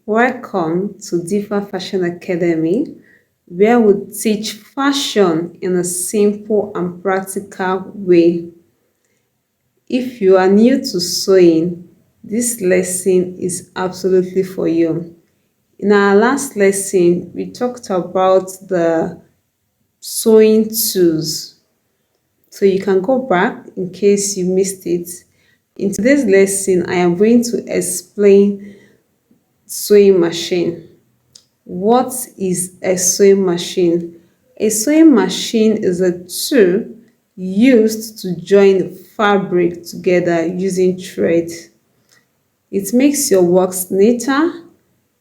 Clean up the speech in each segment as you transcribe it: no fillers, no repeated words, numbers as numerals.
Welcome to Diva Fashion Academy, where we teach fashion in a simple and practical way. If you are new to sewing, this lesson is absolutely for you. In our last lesson, we talked about the sewing tools, so you can go back in case you missed it. In today's lesson, I am going to explain sewing machine. What is a sewing machine? A sewing machine is a tool used to join fabric together using thread. It makes your works neater,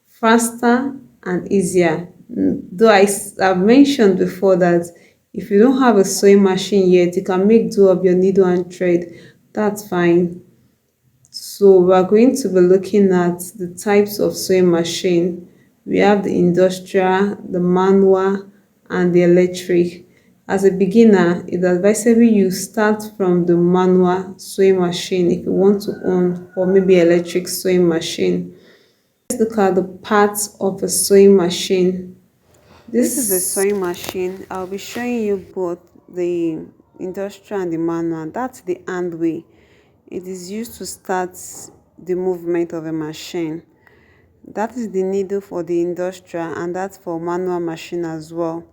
faster, and easier. Though have mentioned before that if you don't have a sewing machine yet, you can make do of your needle and thread. That's fine. So we are going to be looking at the types of sewing machine. We have the industrial, the manual, and the electric. As a beginner, it's advisable you start from the manual sewing machine if you want to own, or maybe electric sewing machine. Let's look at the parts of a sewing machine. This is a sewing machine. I'll be showing you both the industrial and the manual. That's the hand way. It is used to start the movement of a machine. That is the needle for the industrial, and that's for manual machine as well,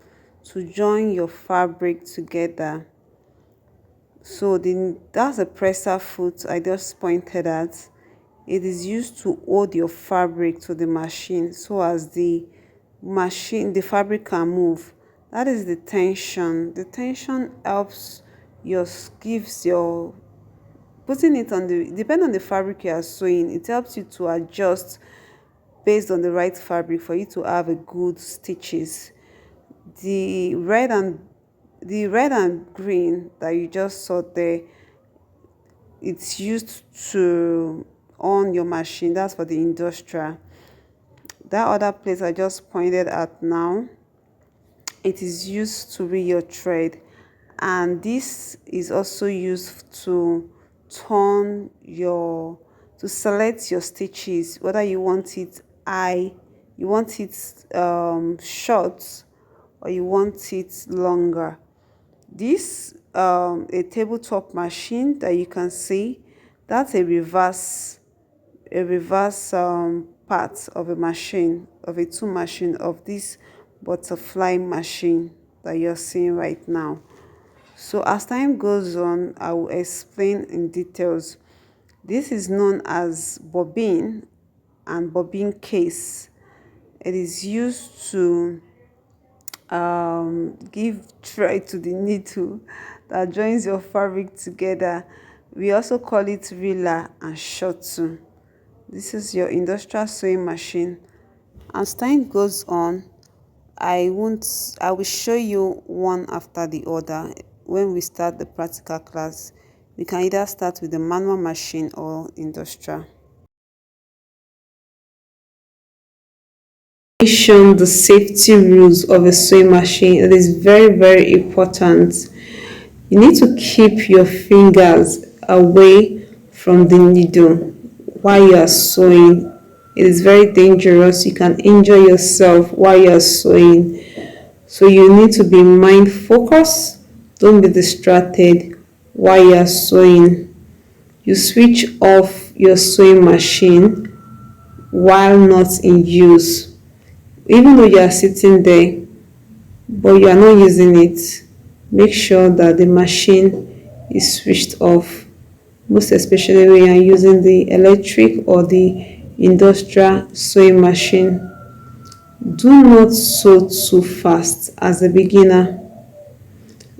to join your fabric together. So that's a presser foot I just pointed at. It is used to hold your fabric to the machine so as the fabric can move. That is the tension. The tension helps gives your putting it on the depend on the fabric you are sewing. It helps you to adjust based on the right fabric for you to have a good stitches. The red and green that you just saw there, it's used to on your machine. That's for the industrial. That other place I just pointed at now, it is used to read your thread, and this is also used to turn your to select your stitches, whether you want it high, you want it short, or you want it longer. This a tabletop machine that you can see, that's a reverse part of a machine, of a tool machine, of this butterfly machine that you're seeing right now. So as time goes on, I will explain in details. This is known as bobbin and bobbin case. It is used to give thread to the needle that joins your fabric together. We also call it reeler and shuttle. This is your industrial sewing machine. As time goes on, I will show you one after the other. When we start the practical class, we can either start with the manual machine or industrial. Mention the safety rules of a sewing machine. It is very important. You need to keep your fingers away from the needle while you are sewing. It is very dangerous. You can injure yourself while you are sewing. So you need to be mind focused. Don't be distracted while you are sewing. You switch off your sewing machine while not in use. Even though you are sitting there, but you are not using it, make sure that the machine is switched off, most especially when you are using the electric or the industrial sewing machine. Do not sew too fast as a beginner.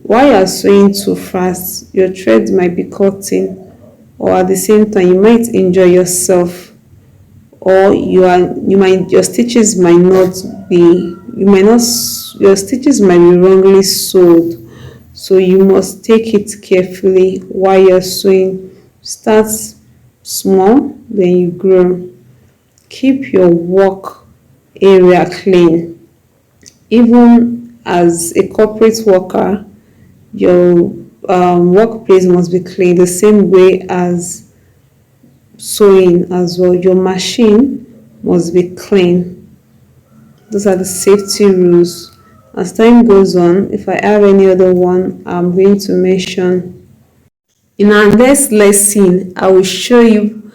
While you are sewing too fast, your thread might be cutting, or at the same time you might injure yourself, or your stitches might not be your stitches might be wrongly sewed. So you must take it carefully while you're sewing. Start small, then you grow. Keep your work area clean. Even as a corporate worker, your workplace must be clean the same way as sewing as well. Your machine must be clean. Those are the safety rules. As time goes on, if I have any other one, I'm going to mention. In our next lesson, I will show you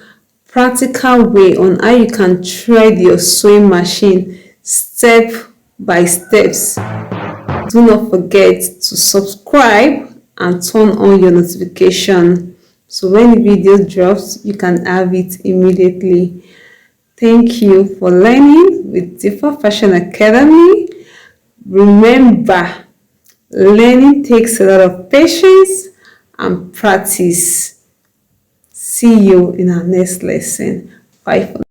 practical way on how you can thread your sewing machine step by steps. Do not forget to subscribe and turn on your notification so when the video drops, you can have it immediately. Thank you for learning with Tifa Fashion Academy. Remember, learning takes a lot of patience and practice. See you in our next lesson. Bye for now.